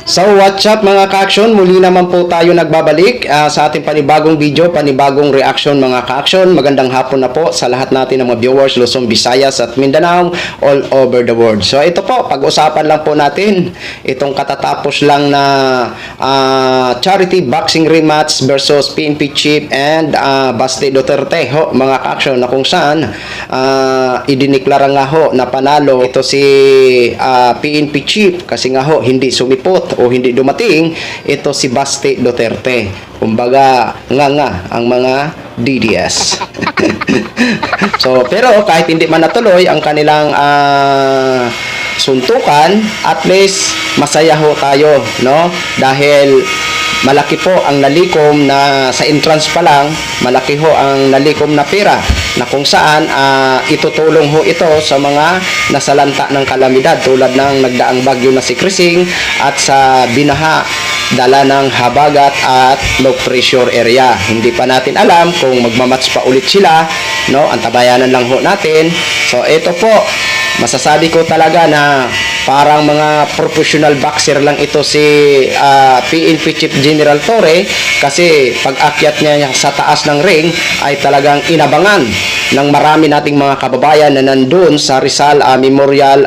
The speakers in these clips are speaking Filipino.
So what's up mga ka-action? Muli naman po tayo nagbabalik sa ating panibagong video, panibagong reaction mga ka-action. Magandang hapon na po sa lahat natin ng mga viewers Luzon, Visayas at Mindanao all over the world. So ito po, pag-usapan lang po natin itong katatapos lang na charity boxing rematch versus PNP Chief and Baste Duterte ho, mga ka-action, na kung saan idiniklara nga ho na panalo ito si PNP Chief kasi nga ho hindi sumipot o hindi dumating ito si Baste Duterte. Kumbaga nga ang mga DDS. So pero kahit hindi man natuloy ang kanilang suntukan, at least masaya ho tayo, no? Dahil malaki po ang nalikom na sa entrance pa lang, malaki ho ang nalikom na pera na kung saan itutulong ho ito sa mga nasalanta ng kalamidad tulad ng nagdaang bagyo na si Krising at sa binaha dala ng habagat at low pressure area. Hindi pa natin alam kung magmamatch pa ulit sila, no? Antabayanan lang ho natin. So ito po, masasabi ko talaga na parang mga professional boxer lang ito si PNP Chief General Torre, kasi pag-akyat niya sa taas ng ring ay talagang inabangan ng marami nating mga kababayan na nandun sa Rizal Memorial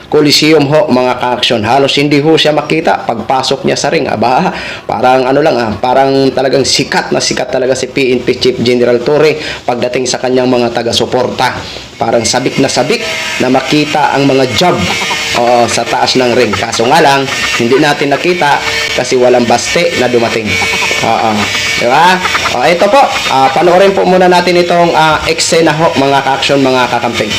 Coliseum ho, mga ka-action. Halos hindi ho siya makita pagpasok niya sa ring. Aba, parang ano lang parang talagang sikat na sikat talaga si PNP Chief General Torre pagdating sa kanyang mga taga-suporta. Parang sabik na makita ang mga jab sa taas ng ring. Kaso nga lang, hindi natin nakita kasi walang Baste na dumating. Diba? Ito po, panoorin po muna natin itong eksena ho, mga ka-action, mga kakamping.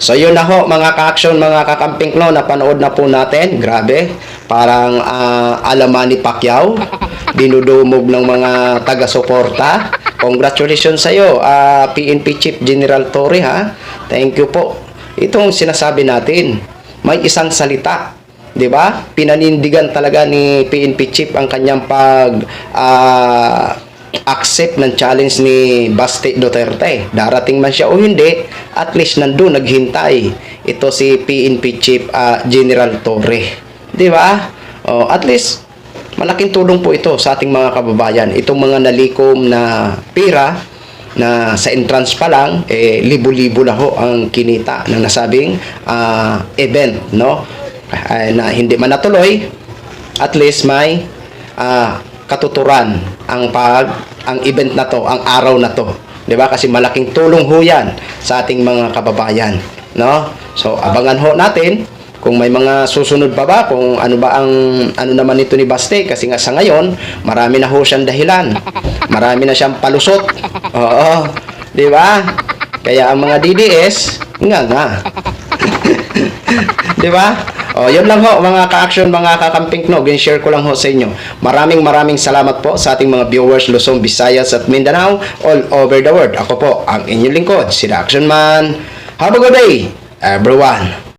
So yun na ho mga ka-action, mga kakamping no, napanood na po natin. Grabe, parang alaman ni Pacquiao, dinudumog ng mga taga-suporta. Congratulations sa iyo, PNP Chief General Torre ha. Thank you po. Itong sinasabi natin, may isang salita, 'di ba? Pinanindigan talaga ni PNP Chief ang kanyang accept ng challenge ni Baste Duterte. Darating man siya o hindi, at least nandun naghintay. Ito si PNP Chief General Torre. 'Di ba? At least malaking tulong po ito sa ating mga kababayan. Itong mga nalikom na pira na sa entrance pa lang, libo-libo na ho ang kinita ng nasabing event, no? Na hindi man natuloy, at least may katuturan ang event na to, ang araw na to, 'di ba? Kasi malaking tulong ho 'yan sa ating mga kababayan, no? So abangan ho natin kung may mga susunod pa ba, kung ano ba ang ano naman ito ni Baste, kasi nga sa ngayon marami na ho siyang dahilan. Marami na siyang palusot. Oo, 'di ba? Kaya ang mga DDS nga. 'Di ba? Yun lang ho mga ka-action, mga kakamping no, gin-share ko lang ho sa inyo. Maraming salamat po sa ating mga viewers Luzon, Visayas at Mindanao all over the world. Ako po ang inyong lingkod, si The Action Man. Have a good day, everyone.